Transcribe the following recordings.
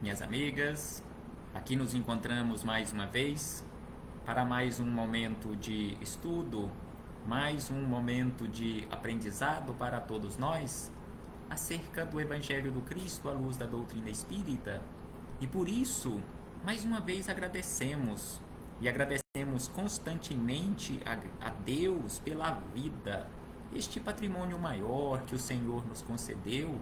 minhas amigas. Aqui nos encontramos mais uma vez para mais um momento de estudo, mais um momento de aprendizado para todos nós acerca do Evangelho do Cristo à luz da doutrina espírita. E por isso, mais uma vez agradecemos e agradecemos constantemente a Deus pela vida, este patrimônio maior que o Senhor nos concedeu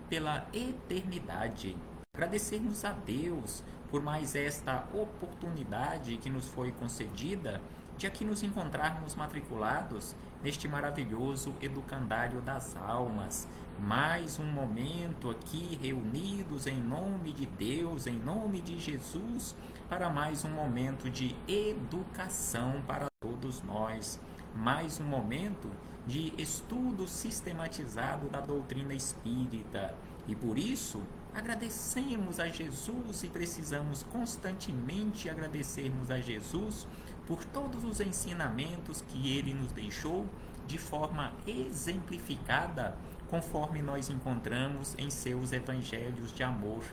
pela eternidade. Agradecermos a Deus por mais esta oportunidade que nos foi concedida de aqui nos encontrarmos matriculados neste maravilhoso educandário das almas. Mais um momento aqui reunidos em nome de Deus, em nome de Jesus, para mais um momento de educação para todos nós. Mais um momento de estudo sistematizado da doutrina espírita. E por isso, agradecemos a Jesus e precisamos constantemente agradecermos a Jesus por todos os ensinamentos que ele nos deixou de forma exemplificada, conforme nós encontramos em seus evangelhos de amor.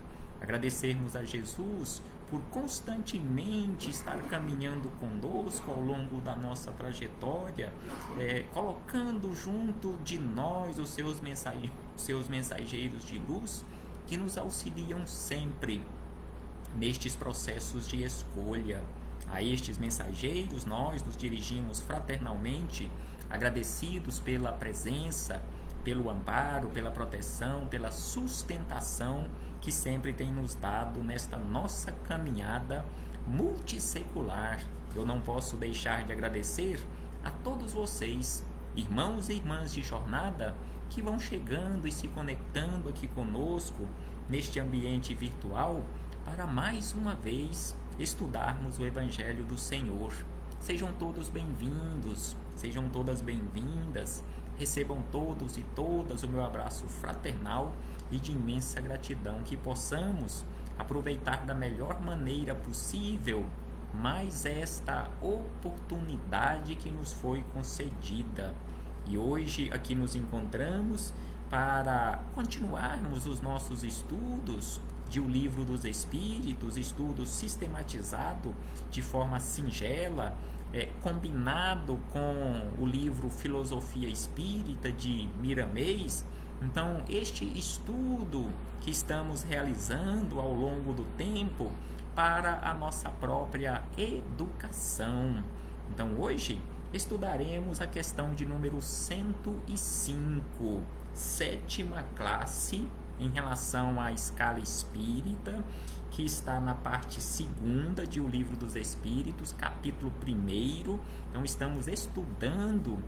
Agradecermos a Jesus por constantemente estar caminhando conosco ao longo da nossa trajetória, colocando junto de nós os seus mensageiros de luz, que nos auxiliam sempre nestes processos de escolha. A estes mensageiros nós nos dirigimos fraternalmente, agradecidos pela presença, pelo amparo, pela proteção, pela sustentação que sempre tem nos dado nesta nossa caminhada multissecular. Eu não posso deixar de agradecer a todos vocês, irmãos e irmãs de jornada, que vão chegando e se conectando aqui conosco neste ambiente virtual para mais uma vez estudarmos o Evangelho do Senhor. Sejam todos bem-vindos, sejam todas bem-vindas, recebam todos e todas o meu abraço fraternal e de imensa gratidão, que possamos aproveitar da melhor maneira possível mais esta oportunidade que nos foi concedida. E hoje aqui nos encontramos para continuarmos os nossos estudos de O Livro dos Espíritos, estudo sistematizado de forma singela, combinado com o livro Filosofia Espírita de Miramês. Então, este estudo que estamos realizando ao longo do tempo para a nossa própria educação. Então, hoje estudaremos a questão de número 105, sétima classe, em relação à escala espírita, que está na parte segunda de O Livro dos Espíritos, capítulo 1º. Então, estamos estudando,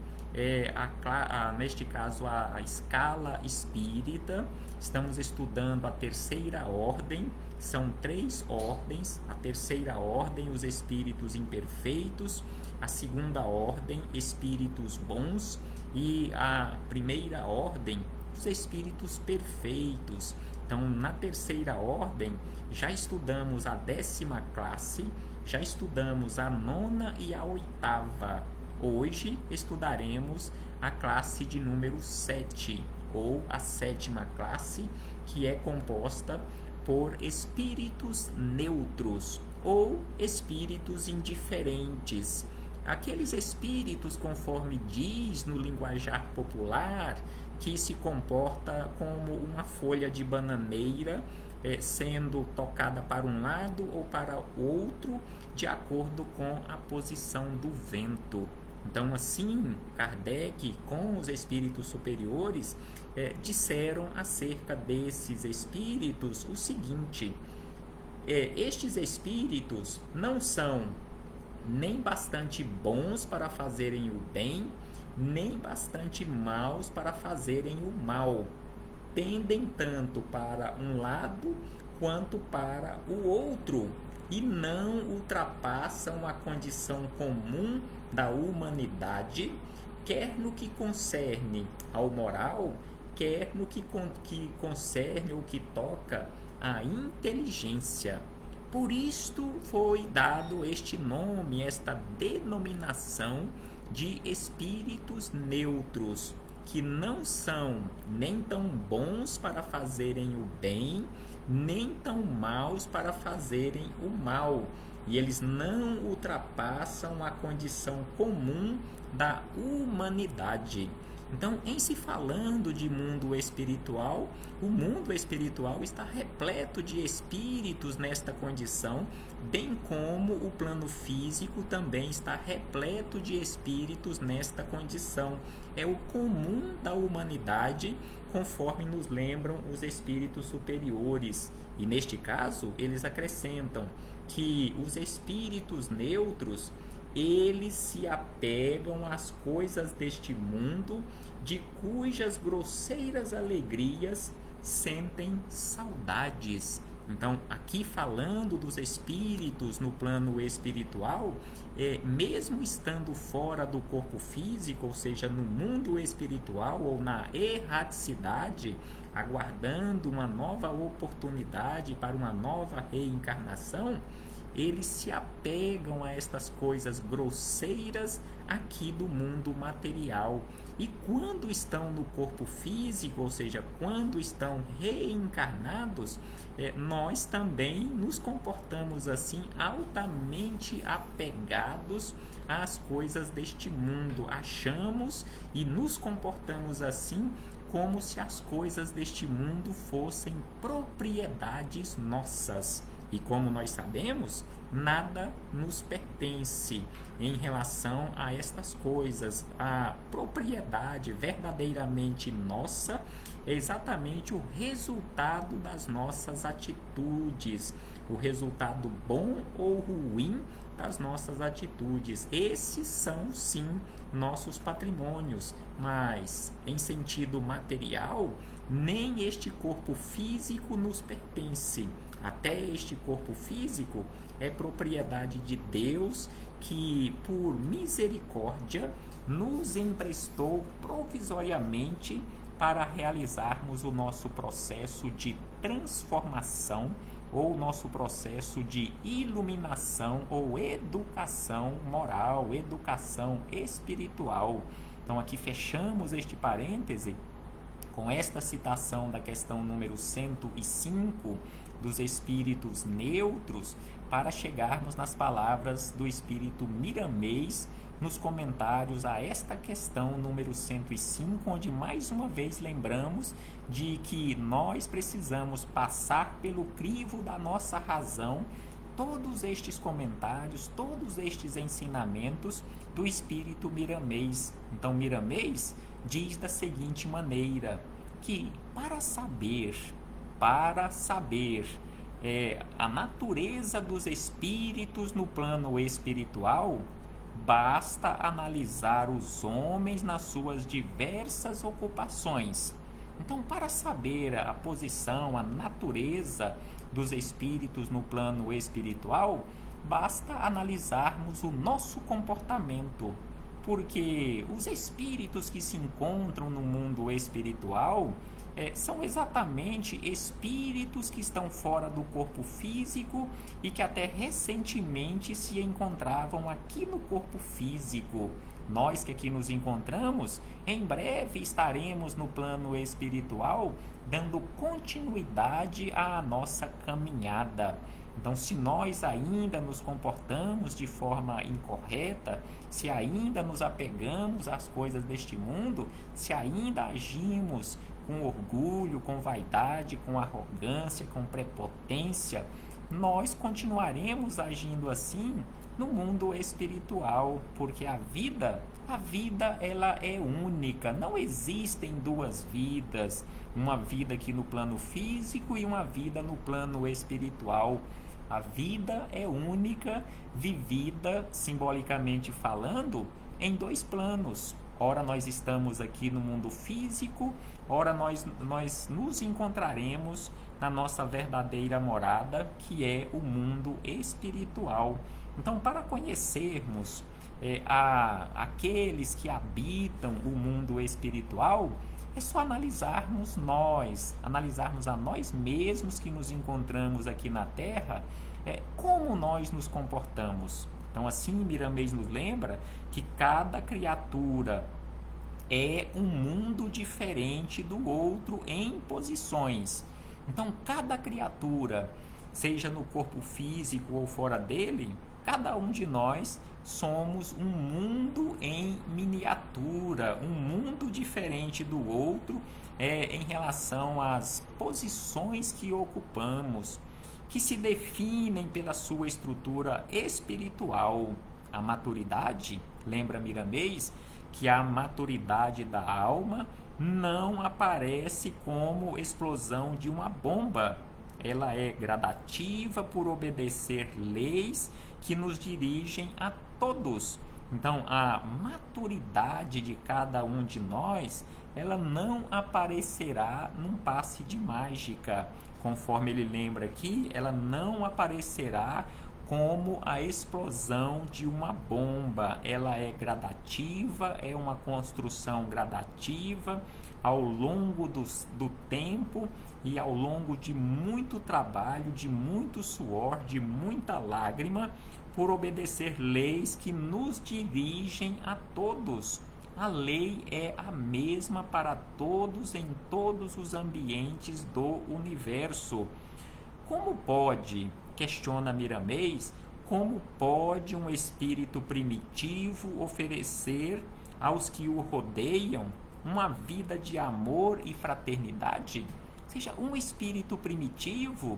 neste caso, a escala espírita. Estamos estudando a terceira ordem. São 3 ordens: a terceira ordem, os espíritos imperfeitos; a segunda ordem, espíritos bons; e a primeira ordem, os espíritos perfeitos. Então, na terceira ordem, já estudamos a 10ª classe, já estudamos a 9ª e a 8ª. Hoje estudaremos a classe de número 7, ou a 7ª classe, que é composta por espíritos neutros ou espíritos indiferentes. Aqueles espíritos, conforme diz no linguajar popular, que se comporta como uma folha de bananeira, sendo tocada para um lado ou para outro, de acordo com a posição do vento. Então, assim, Kardec, com os espíritos superiores, disseram acerca desses espíritos o seguinte: estes espíritos não são nem bastante bons para fazerem o bem, nem bastante maus para fazerem o mal. Tendem tanto para um lado quanto para o outro, e não ultrapassam a condição comum da humanidade, quer no que concerne ao moral, quer no que concerne ou que toca à inteligência. Por isto foi dado este nome, esta denominação de espíritos neutros, que não são nem tão bons para fazerem o bem, nem tão maus para fazerem o mal, e eles não ultrapassam a condição comum da humanidade. Então, em se falando de mundo espiritual, o mundo espiritual está repleto de espíritos nesta condição, bem como o plano físico também está repleto de espíritos nesta condição. É o comum da humanidade, conforme nos lembram os espíritos superiores. E neste caso, eles acrescentam que os espíritos neutros, eles se apegam às coisas deste mundo, de cujas grosseiras alegrias sentem saudades. Então, aqui falando dos espíritos no plano espiritual, mesmo estando fora do corpo físico, ou seja, no mundo espiritual ou na erraticidade, aguardando uma nova oportunidade para uma nova reencarnação, eles se apegam a estas coisas grosseiras aqui do mundo material. E quando estão no corpo físico, ou seja, quando estão reencarnados, nós também nos comportamos assim, altamente apegados às coisas deste mundo. Achamos e nos comportamos assim, como se as coisas deste mundo fossem propriedades nossas. E como nós sabemos, nada nos pertence em relação a estas coisas. A propriedade verdadeiramente nossa é exatamente o resultado das nossas atitudes, o resultado bom ou ruim das nossas atitudes. Esses são, sim, nossos patrimônios, mas em sentido material, nem este corpo físico nos pertence. Até este corpo físico é propriedade de Deus, que por misericórdia nos emprestou provisoriamente para realizarmos o nosso processo de transformação ou nosso processo de iluminação ou educação moral, educação espiritual. Então aqui fechamos este parêntese com esta citação da questão número 105 dos espíritos neutros, para chegarmos nas palavras do espírito Miramês nos comentários a esta questão número 105, onde mais uma vez lembramos de que nós precisamos passar pelo crivo da nossa razão todos estes comentários, todos estes ensinamentos do espírito Miramês. Então Miramês diz da seguinte maneira, que para saber a natureza dos espíritos no plano espiritual, basta analisar os homens nas suas diversas ocupações. Então, para saber a posição, a natureza dos espíritos no plano espiritual, basta analisarmos o nosso comportamento, porque os espíritos que se encontram no mundo espiritual são exatamente espíritos que estão fora do corpo físico e que até recentemente se encontravam aqui no corpo físico. Nós que aqui nos encontramos, em breve estaremos no plano espiritual, dando continuidade à nossa caminhada. Então, se nós ainda nos comportamos de forma incorreta, se ainda nos apegamos às coisas deste mundo, se ainda agimos com orgulho, com vaidade, com arrogância, com prepotência, nós continuaremos agindo assim no mundo espiritual, porque a vida ela é única, não existem duas vidas, uma vida aqui no plano físico e uma vida no plano espiritual. A vida é única, vivida, simbolicamente falando, em dois planos. Ora nós estamos aqui no mundo físico, ora nós nos encontraremos na nossa verdadeira morada, que é o mundo espiritual. Então, para conhecermos aqueles que habitam o mundo espiritual, é só analisarmos a nós mesmos que nos encontramos aqui na Terra, como nós nos comportamos. Então, assim, Miramês nos lembra que cada criatura é um mundo diferente do outro em posições. Então, cada criatura, seja no corpo físico ou fora dele, cada um de nós somos um mundo em miniatura, um mundo diferente do outro em relação às posições que ocupamos, que se definem pela sua estrutura espiritual. A maturidade, lembra Miramês, que a maturidade da alma não aparece como explosão de uma bomba. Ela é gradativa por obedecer leis que nos dirigem a todos. Então, a maturidade de cada um de nós, ela não aparecerá num passe de mágica. Conforme ele lembra aqui, ela não aparecerá como a explosão de uma bomba. Ela é gradativa, é uma construção gradativa ao longo do tempo e ao longo de muito trabalho, de muito suor, de muita lágrima, por obedecer leis que nos dirigem a todos. A lei é a mesma para todos em todos os ambientes do universo. Como pode, questiona Miramês, como pode um espírito primitivo oferecer aos que o rodeiam uma vida de amor e fraternidade? Ou seja, um espírito primitivo,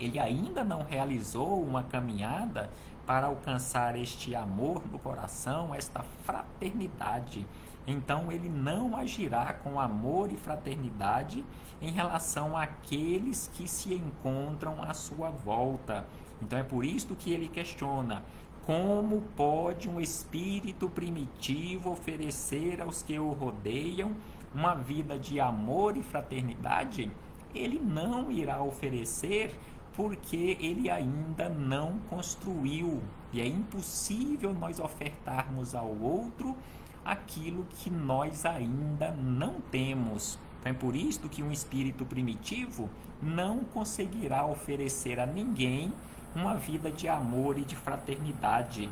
ele ainda não realizou uma caminhada para alcançar este amor no coração, esta fraternidade. Então ele não agirá com amor e fraternidade em relação àqueles que se encontram à sua volta. Então é por isso que ele questiona: como pode um espírito primitivo oferecer aos que o rodeiam uma vida de amor e fraternidade? Ele não irá oferecer porque ele ainda não construiu. E é impossível nós ofertarmos ao outro aquilo que nós ainda não temos. Então é por isso que um espírito primitivo não conseguirá oferecer a ninguém uma vida de amor e de fraternidade.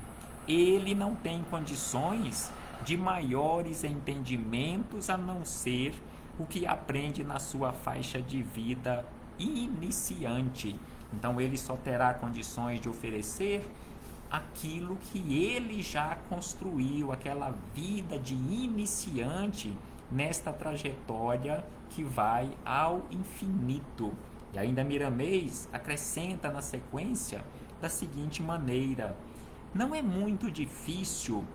Ele não tem condições de maiores entendimentos a não ser o que aprende na sua faixa de vida iniciante. Então ele só terá condições de oferecer aquilo que ele já construiu, aquela vida de iniciante nesta trajetória que vai ao infinito. E ainda Miramês acrescenta na sequência da seguinte maneira: não é muito difícil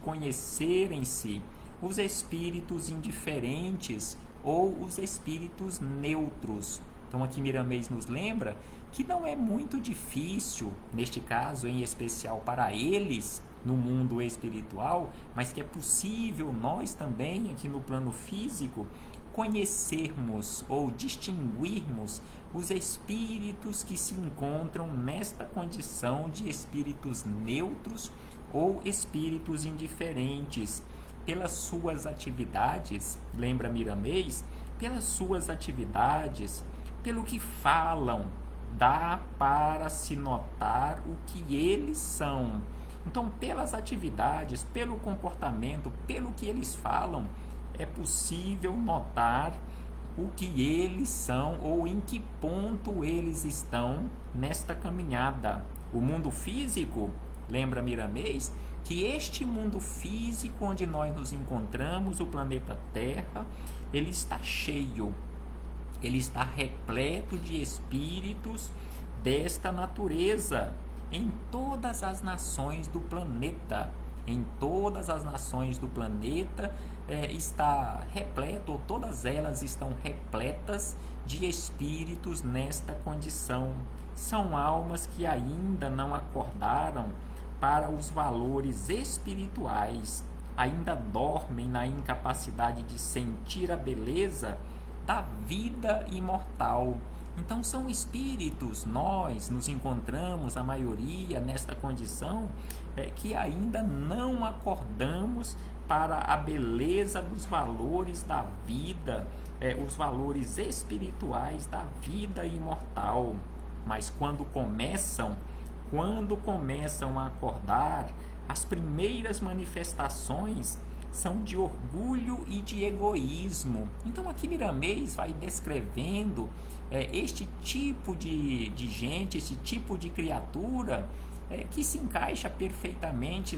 conhecerem-se os espíritos indiferentes ou os espíritos neutros. Então aqui Miramês nos lembra que não é muito difícil, neste caso em especial para eles, no mundo espiritual, mas que é possível nós também aqui no plano físico conhecermos ou distinguirmos os espíritos que se encontram nesta condição de espíritos neutros ou espíritos indiferentes, pelas suas atividades, lembra Miramês, pelas suas atividades, pelo que falam, dá para se notar o que eles são. Então, pelas atividades, pelo comportamento, pelo que eles falam, é possível notar o que eles são ou em que ponto eles estão nesta caminhada. O mundo físico, lembra Miramês, que este mundo físico onde nós nos encontramos, o planeta Terra, ele está cheio, ele está repleto de espíritos desta natureza, em todas as nações do planeta. Em todas as nações do planeta está repleto, ou todas elas estão repletas de espíritos nesta condição. São almas que ainda não acordaram para os valores espirituais, ainda dormem na incapacidade de sentir a beleza da vida imortal. Então são espíritos, nós nos encontramos, a maioria, nesta condição, que ainda não acordamos para a beleza dos valores da vida, os valores espirituais da vida imortal. Mas quando começam a acordar, as primeiras manifestações são de orgulho e de egoísmo. Então aqui Miramês vai descrevendo este tipo de gente, esse tipo de criatura que se encaixa perfeitamente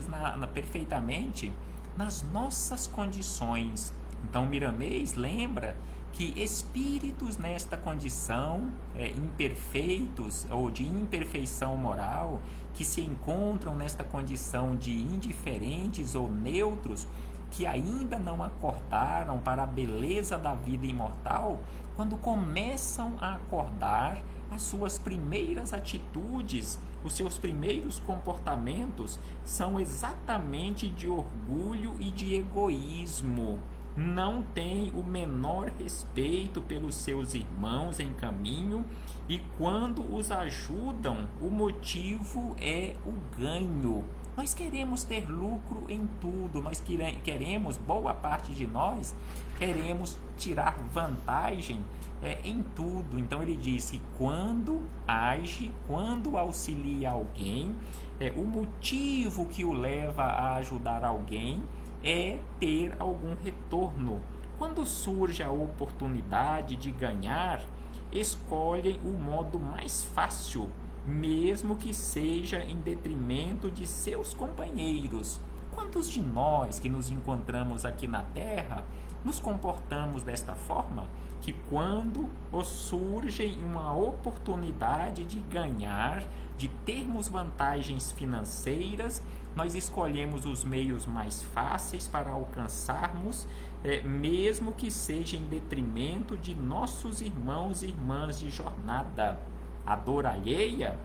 nas nossas condições. Então Miramês lembra que espíritos nesta condição imperfeitos ou de imperfeição moral, que se encontram nesta condição de indiferentes ou neutros, que ainda não acordaram para a beleza da vida imortal, quando começam a acordar, as suas primeiras atitudes, os seus primeiros comportamentos são exatamente de orgulho e de egoísmo. Não tem o menor respeito pelos seus irmãos em caminho, e quando os ajudam, o motivo é o ganho. Nós queremos ter lucro em tudo, nós queremos, boa parte de nós, queremos tirar vantagem em tudo. Então ele diz que quando age, quando auxilia alguém, o motivo que o leva a ajudar alguém é ter algum retorno. Quando surge a oportunidade de ganhar, escolhem o modo mais fácil, mesmo que seja em detrimento de seus companheiros. Quantos de nós que nos encontramos aqui na Terra nos comportamos desta forma? Que quando surge uma oportunidade de ganhar, de termos vantagens financeiras, nós escolhemos os meios mais fáceis para alcançarmos, mesmo que seja em detrimento de nossos irmãos e irmãs de jornada. A dor alheia,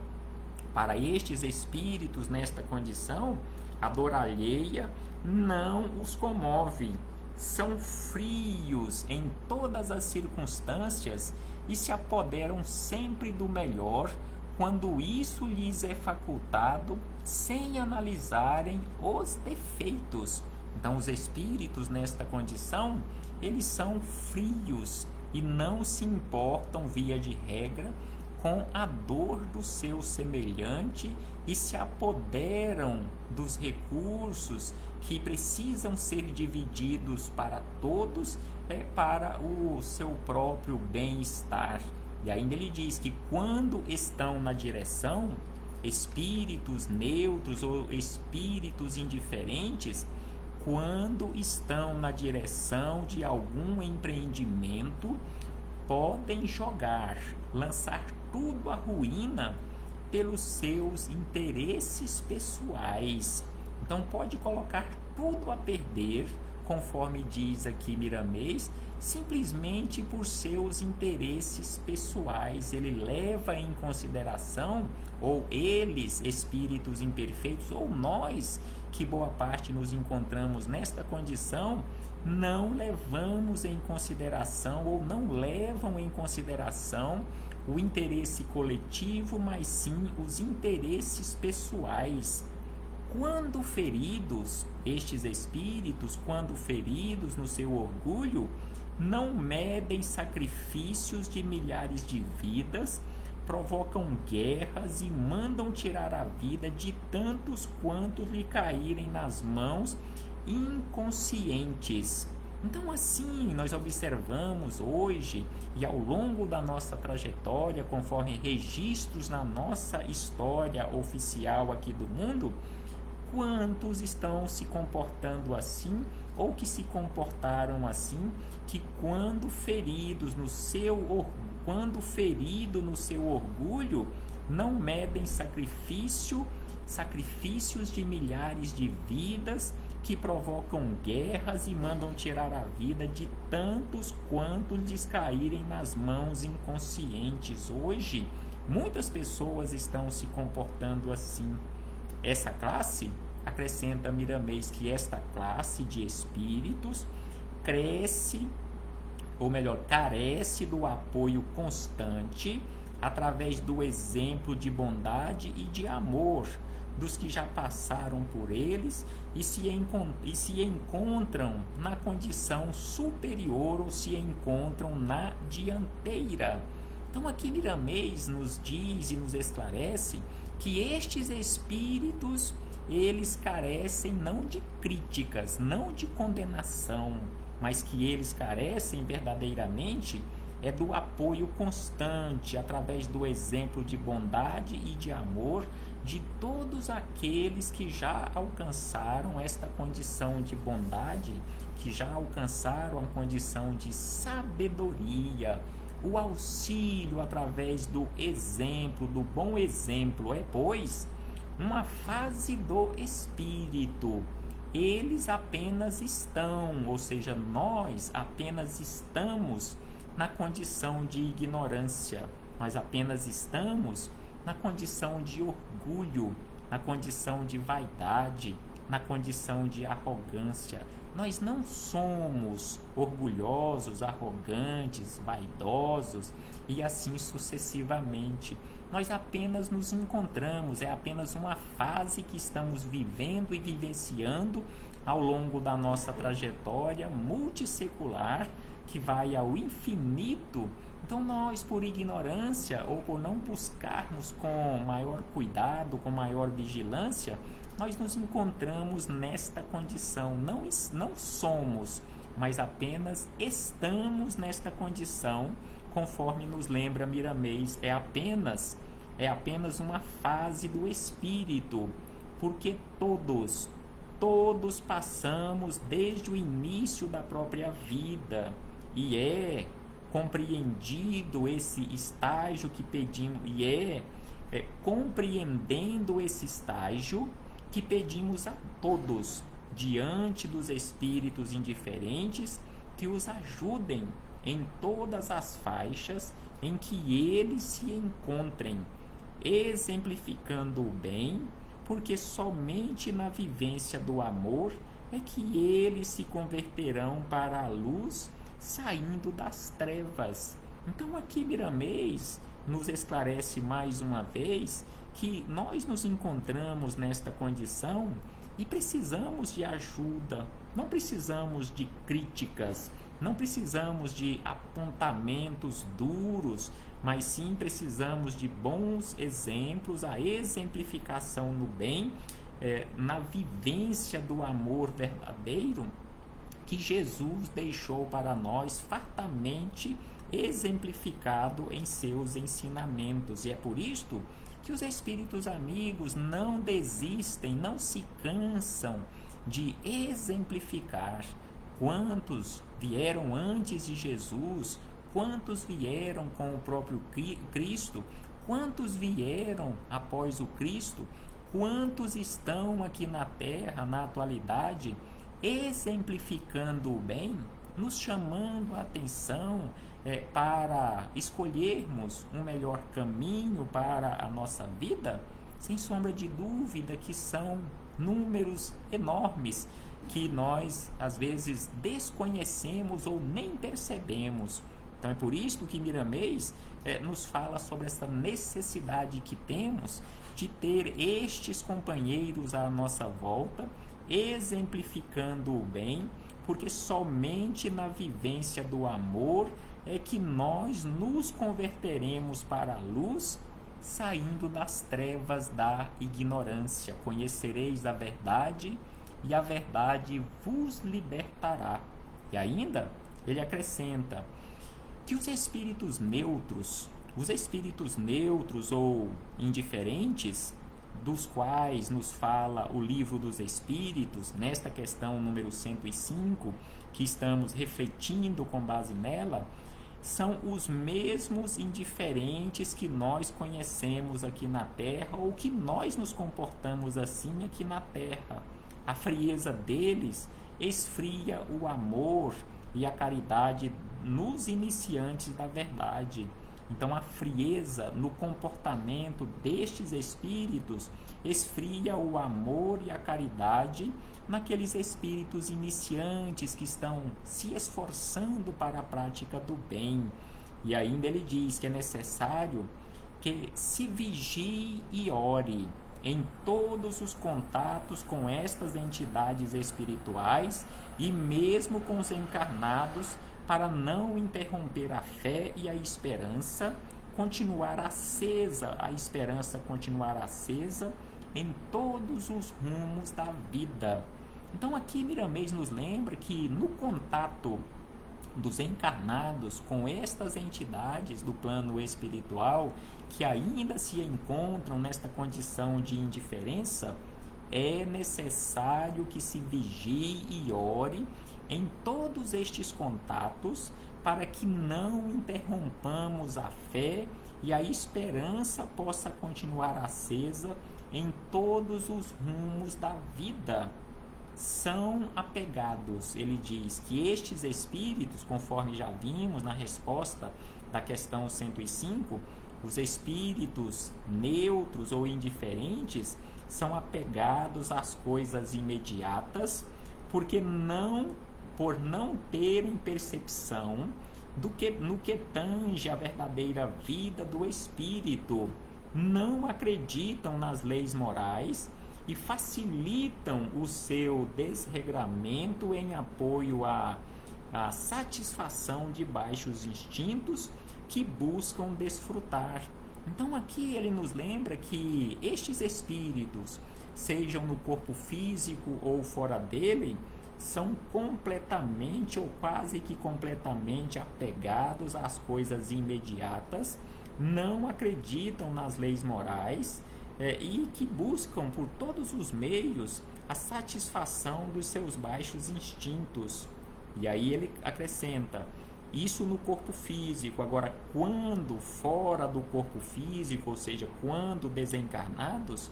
para estes espíritos nesta condição, a dor alheia não os comove. São frios em todas as circunstâncias e se apoderam sempre do melhor quando isso lhes é facultado, sem analisarem os defeitos. Então, os espíritos nesta condição, eles são frios e não se importam, via de regra, com a dor do seu semelhante e se apoderam dos recursos que precisam ser divididos para todos, para o seu próprio bem-estar. E ainda ele diz que quando estão na direção, espíritos neutros ou espíritos indiferentes, quando estão na direção de algum empreendimento, podem lançar tudo à ruína pelos seus interesses pessoais. Então pode colocar tudo a perder, conforme diz aqui Miramês, simplesmente por seus interesses pessoais. Ele leva em consideração, ou eles, espíritos imperfeitos, ou nós, que boa parte nos encontramos nesta condição, não levamos em consideração, ou não levam em consideração o interesse coletivo, mas sim os interesses pessoais. Quando feridos, estes espíritos, quando feridos no seu orgulho, não medem sacrifícios de milhares de vidas, provocam guerras e mandam tirar a vida de tantos quantos lhe caírem nas mãos inconscientes. Então, assim, nós observamos hoje e ao longo da nossa trajetória, conforme registros na nossa história oficial aqui do mundo, quantos estão se comportando assim ou que se comportaram assim, que quando ferido no seu orgulho, não medem sacrifícios de milhares de vidas, que provocam guerras e mandam tirar a vida de tantos quantos lhes caírem nas mãos inconscientes. Hoje, muitas pessoas estão se comportando assim. Essa classe, acrescenta Miramês, que esta classe de espíritos carece do apoio constante através do exemplo de bondade e de amor dos que já passaram por eles e se encontram na condição superior ou se encontram na dianteira. Então aqui Miramês nos diz e nos esclarece que estes espíritos eles carecem não de críticas, não de condenação, mas que eles carecem verdadeiramente é do apoio constante, através do exemplo de bondade e de amor de todos aqueles que já alcançaram esta condição de bondade, que já alcançaram a condição de sabedoria. O auxílio através do exemplo, do bom exemplo, é, pois, uma fase do espírito. Eles apenas estão, ou seja, nós apenas estamos na condição de ignorância, nós apenas estamos na condição de orgulho, na condição de vaidade, na condição de arrogância. Nós não somos orgulhosos, arrogantes, vaidosos e assim sucessivamente. Nós apenas nos encontramos, é apenas uma fase que estamos vivendo e vivenciando ao longo da nossa trajetória multissecular, que vai ao infinito. Então nós, por ignorância ou por não buscarmos com maior cuidado, com maior vigilância, nós nos encontramos nesta condição. Não somos, mas apenas estamos nesta condição, conforme nos lembra Miramês. É apenas uma fase do espírito, porque todos passamos desde o início da própria vida, e é compreendido esse estágio que pedimos, compreendendo esse estágio que pedimos a todos, diante dos espíritos indiferentes, que os ajudem em todas as faixas em que eles se encontrem, exemplificando o bem, porque somente na vivência do amor é que eles se converterão para a luz, saindo das trevas. Então aqui Miramês nos esclarece mais uma vez que nós nos encontramos nesta condição e precisamos de ajuda, não precisamos de críticas, não precisamos de apontamentos duros, mas sim precisamos de bons exemplos, a exemplificação no bem, na vivência do amor verdadeiro que Jesus deixou para nós fartamente exemplificado em seus ensinamentos. E é por isto que os espíritos amigos não desistem, não se cansam de exemplificar. Quantos vieram antes de Jesus, quantos vieram com o próprio Cristo, quantos vieram após o Cristo, quantos estão aqui na Terra, na atualidade, exemplificando o bem, nos chamando a atenção para escolhermos um melhor caminho para a nossa vida. Sem sombra de dúvida que são números enormes que nós às vezes desconhecemos ou nem percebemos. Então é por isso que Miramês nos fala sobre essa necessidade que temos de ter estes companheiros à nossa volta, exemplificando o bem, porque somente na vivência do amor é que nós nos converteremos para a luz, saindo das trevas da ignorância. Conhecereis a verdade, e a verdade vos libertará. E ainda, ele acrescenta que os espíritos neutros ou indiferentes, dos quais nos fala o Livro dos Espíritos, nesta questão número 105, que estamos refletindo com base nela, são os mesmos indiferentes que nós conhecemos aqui na Terra, ou que nós nos comportamos assim aqui na Terra. A frieza deles esfria o amor e a caridade nos iniciantes da verdade. Então a frieza no comportamento destes espíritos esfria o amor e a caridade naqueles espíritos iniciantes que estão se esforçando para a prática do bem. E ainda ele diz que é necessário que se vigie e ore em todos os contatos com estas entidades espirituais e mesmo com os encarnados, para não interromper a fé e a esperança, continuar acesa, a esperança continuar acesa, em todos os rumos da vida. Então aqui Miramês nos lembra que no contato dos encarnados com estas entidades do plano espiritual que ainda se encontram nesta condição de indiferença, é necessário que se vigie e ore em todos estes contatos para que não interrompamos a fé e a esperança possa continuar acesa em todos os rumos da vida. São apegados, ele diz que estes espíritos, conforme já vimos na resposta da questão 105, os espíritos neutros ou indiferentes são apegados às coisas imediatas, porque por não terem percepção no que tange a verdadeira vida do espírito, não acreditam nas leis morais e facilitam o seu desregramento em apoio à satisfação de baixos instintos que buscam desfrutar. Então aqui ele nos lembra que estes espíritos, sejam no corpo físico ou fora dele, são completamente ou quase que completamente apegados às coisas imediatas, não acreditam nas leis morais e que buscam por todos os meios a satisfação dos seus baixos instintos. E aí ele acrescenta, isso no corpo físico. Agora, quando fora do corpo físico, ou seja, quando desencarnados,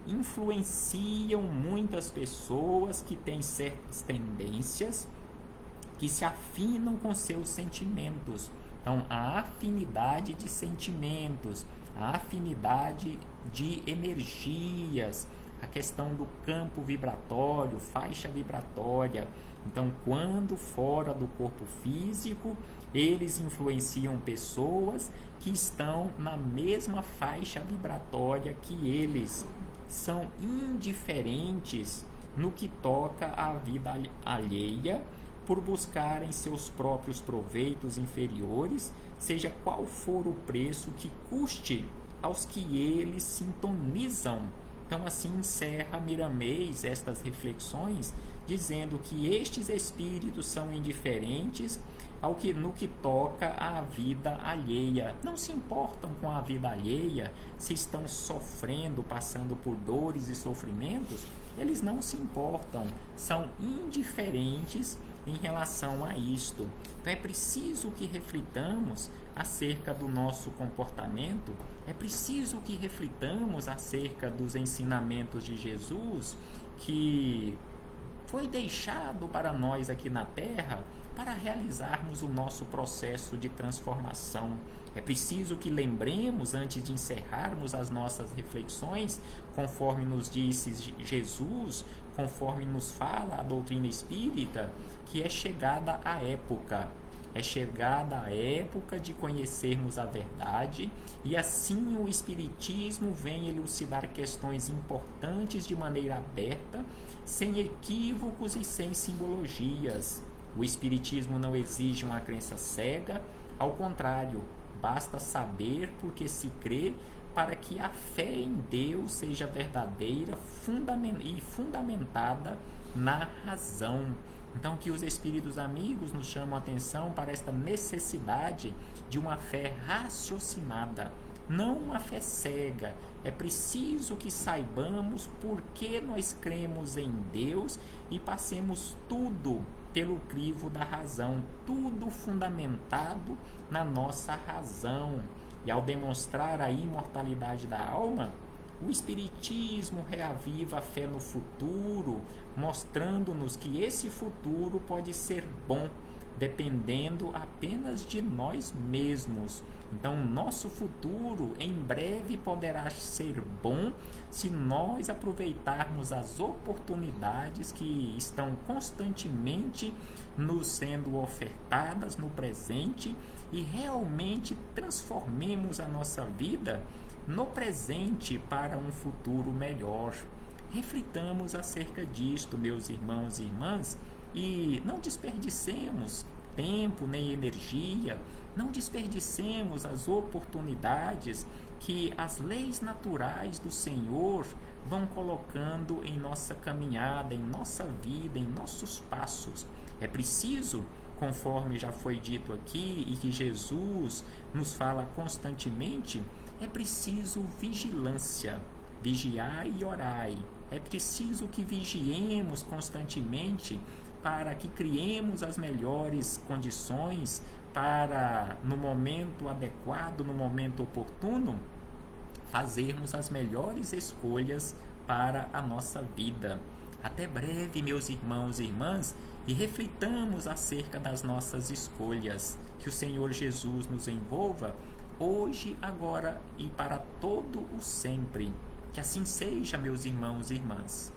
influenciam muitas pessoas que têm certas tendências que se afinam com seus sentimentos. Então, a afinidade de sentimentos, a afinidade de energias, a questão do campo vibratório, faixa vibratória. Então, quando fora do corpo físico, eles influenciam pessoas que estão na mesma faixa vibratória que eles. São indiferentes no que toca à vida alheia, por buscarem seus próprios proveitos inferiores, seja qual for o preço que custe aos que eles sintonizam. Então assim encerra Miramês estas reflexões, dizendo que estes espíritos são indiferentes no que toca à vida alheia. Não se importam com a vida alheia, se estão sofrendo, passando por dores e sofrimentos, eles não se importam, são indiferentes em relação a isto. Então é preciso que reflitamos acerca do nosso comportamento, é preciso que reflitamos acerca dos ensinamentos de Jesus, que foi deixado para nós aqui na Terra para realizarmos o nosso processo de transformação. É preciso que lembremos, antes de encerrarmos as nossas reflexões, conforme nos disse Jesus, conforme nos fala a doutrina espírita, que é chegada a época. É chegada a época de conhecermos a verdade, e assim o Espiritismo vem elucidar questões importantes de maneira aberta, sem equívocos e sem simbologias. O Espiritismo não exige uma crença cega, ao contrário, basta saber porque se crê, para que a fé em Deus seja verdadeira e fundamentada na razão. Então, que os espíritos amigos nos chamam a atenção para esta necessidade de uma fé raciocinada, não uma fé cega. É preciso que saibamos por que nós cremos em Deus e passemos tudo pelo crivo da razão, tudo fundamentado na nossa razão. E ao demonstrar a imortalidade da alma, o Espiritismo reaviva a fé no futuro, mostrando-nos que esse futuro pode ser bom, dependendo apenas de nós mesmos. Então, nosso futuro em breve poderá ser bom se nós aproveitarmos as oportunidades que estão constantemente nos sendo ofertadas no presente e realmente transformemos a nossa vida no presente para um futuro melhor. Reflitamos acerca disto, meus irmãos e irmãs, e não desperdicemos tempo nem energia Não desperdicemos as oportunidades que as leis naturais do Senhor vão colocando em nossa caminhada, em nossa vida, em nossos passos. É preciso, conforme já foi dito aqui e que Jesus nos fala constantemente, é preciso vigilância, vigiai e orai. É preciso que vigiemos constantemente para que criemos as melhores condições para, no momento adequado, no momento oportuno, fazermos as melhores escolhas para a nossa vida. Até breve, meus irmãos e irmãs, e reflitamos acerca das nossas escolhas. Que o Senhor Jesus nos envolva hoje, agora e para todo o sempre. Que assim seja, meus irmãos e irmãs.